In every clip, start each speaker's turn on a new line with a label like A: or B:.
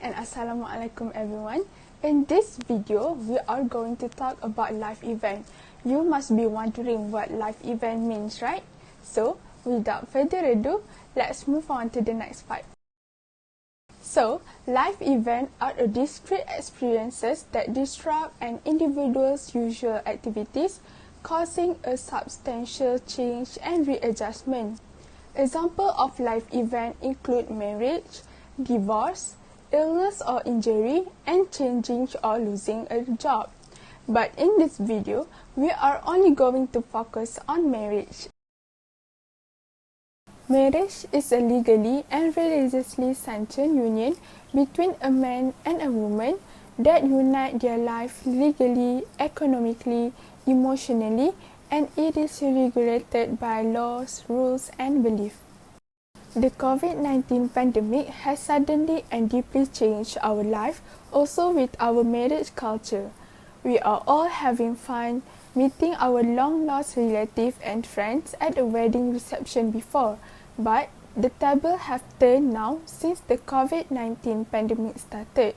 A: and Assalamualaikum everyone. In this video, we are going to talk about life event. You must be wondering what life event means, right? So, without further ado, let's move on to the next part. So, life events are a discrete experiences that disrupt an individual's usual activities, causing a substantial change and readjustment. Examples of life events include marriage, divorce, illness or injury, and changing or losing a job. But in this video, we are only going to focus on marriage. Marriage is a legally and religiously sanctioned union between a man and a woman that unite their life legally, economically, emotionally, and it is regulated by laws, rules, and beliefs. The COVID-19 pandemic has suddenly and deeply changed our life, also with our marriage culture. We are all having fun, meeting our long-lost relatives and friends at a wedding reception before, but the table have turned now since the COVID-19 pandemic started.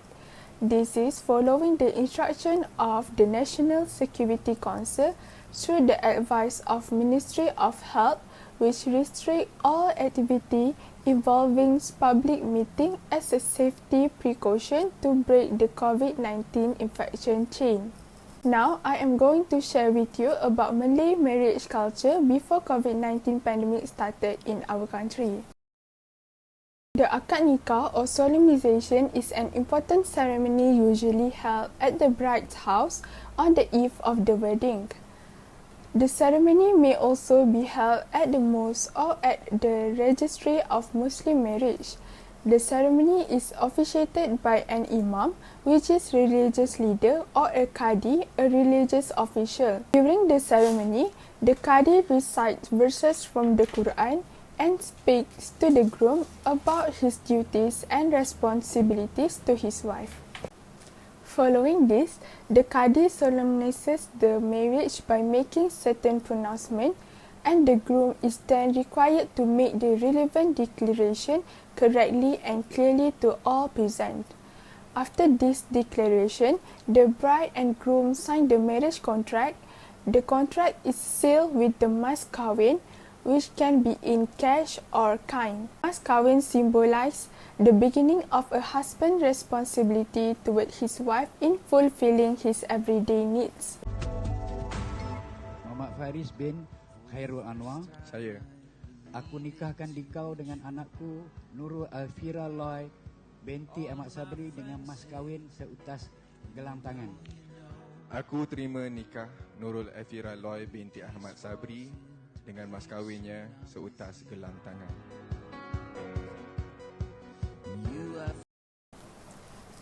A: This is following the instruction of the National Security Council through the advice of Ministry of Health, which restrict all activity involving public meeting as a safety precaution to break the COVID-19 infection chain. Now, I am going to share with you about Malay marriage culture before COVID-19 pandemic started in our country. The akad nikah or solemnization is an important ceremony usually held at the bride's house on the eve of the wedding. The ceremony may also be held at the mosque or at the registry of Muslim marriage. The ceremony is officiated by an imam, which is religious leader, or a qadi, a religious official. During the ceremony, the qadi recites verses from the Quran and speaks to the groom about his duties and responsibilities to his wife. Following this, the qadi solemnizes the marriage by making certain pronouncements, and the groom is then required to make the relevant declaration correctly and clearly to all present. After this declaration, the bride and groom sign the marriage contract. The contract is sealed with the mas kahwin, which can be in cash or kind. Mas kahwin symbolizes the beginning of a husband's responsibility toward his wife in fulfilling his everyday needs.
B: Muhammad Faris bin Khairul Anwar.
C: Saya.
B: Aku nikahkan dikau dengan anakku Nurwardina binti Ahmad Sabri dengan mas kahwin seutas gelang tangan.
C: Aku terima nikah Nurul Afira Loy binti Ahmad Sabri dengan mas kahwinnya seutas gelang tangan.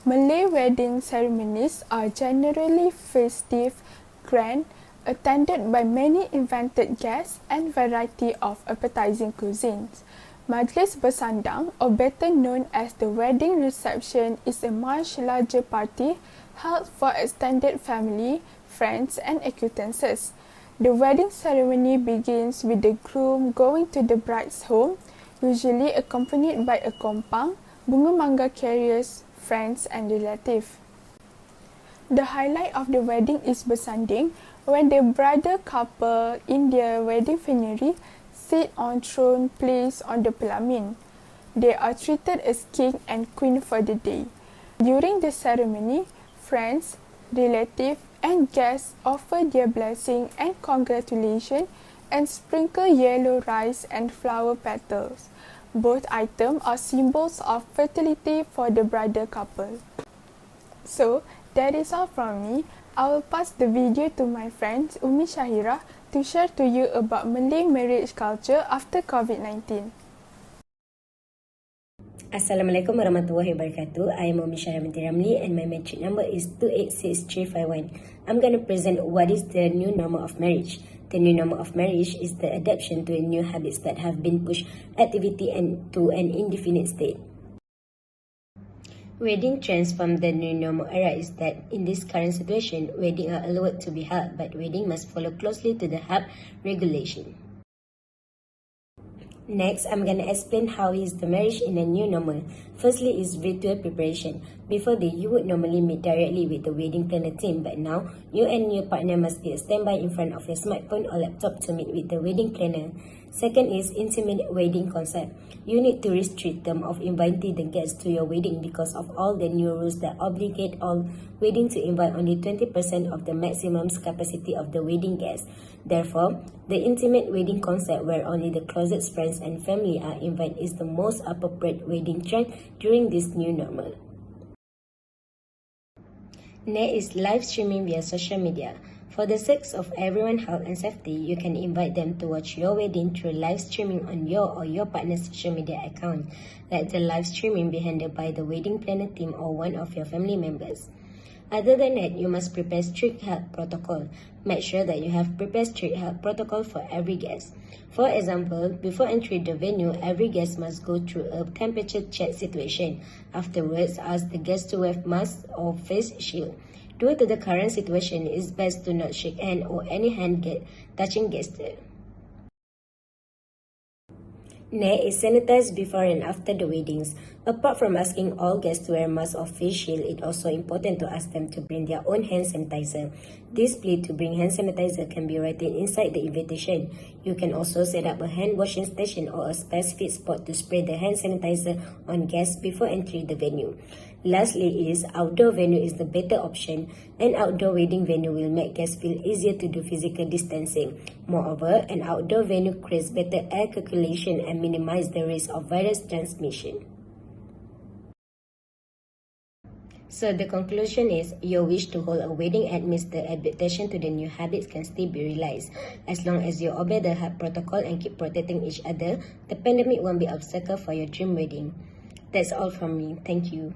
A: Malay wedding ceremonies are generally festive, grand, attended by many invited guests and variety of appetizing cuisines. Majlis bersandang, or better known as the wedding reception, is a much larger party held for extended family, friends, and acquaintances. The wedding ceremony begins with the groom going to the bride's home, usually accompanied by a kompang, bunga mangga carriers, friends, and relatives. The highlight of the wedding is bersanding, when the bridal couple in their wedding venery sit on throne placed on the pelamin. They are treated as king and queen for the day. During the ceremony, friends, relatives, and guests offer their blessing and congratulations and sprinkle yellow rice and flower petals. Both items are symbols of fertility for the bridal couple. So, that is all from me. I will pass the video to my friend Umi Syahirah to share to you about Malay marriage culture after COVID-19.
D: Assalamualaikum warahmatullahi wabarakatuh. I am Umi Syahirah binti Ramli and my metric number is 286351. I'm going to present what is the new normal of marriage. The new normal of marriage is the adaptation to new habits that have been pushed activity and to an indefinite state. Wedding trends from the new normal era is that in this current situation, weddings are allowed to be held, but wedding must follow closely to the HAB regulation. Next, I'm gonna explain how is the marriage in a new normal. Firstly is virtual preparation. Before this, you would normally meet directly with the wedding planner team, but now, you and your partner must be a standby in front of your smartphone or laptop to meet with the wedding planner. Second is intimate wedding concept. You need to restrict them of inviting the guests to your wedding because of all the new rules that obligate all wedding to invite only 20% of the maximum capacity of the wedding guests. Therefore, the intimate wedding concept where only the closest friends and family are invited is the most appropriate wedding trend during this new normal. Next is live streaming via social media. For the sake of everyone's health and safety, you can invite them to watch your wedding through live streaming on your or your partner's social media account. Let the live streaming be handled by the wedding planner team or one of your family members. Other than that, you must prepare strict health protocol. Make sure that you have prepared strict health protocol for every guest. For example, before entering the venue, every guest must go through a temperature check situation. Afterwards, ask the guests to wear masks or face shield. Due to the current situation, it is best to not shake hand or any touching gesture. Next is sanitize before and after the weddings. Apart from asking all guests to wear masks or face shield, it's also important to ask them to bring their own hand sanitizer. This plea to bring hand sanitizer can be written inside the invitation. You can also set up a hand washing station or a specific spot to spray the hand sanitizer on guests before entering the venue. Lastly is outdoor venue is the better option. An outdoor wedding venue will make guests feel easier to do physical distancing. Moreover, an outdoor venue creates better air circulation and minimizes the risk of virus transmission. So the conclusion is, your wish to hold a wedding amidst the adaptation to the new habits can still be realized. As long as you obey the health protocol and keep protecting each other, the pandemic won't be an obstacle for your dream wedding. That's all from me. Thank you.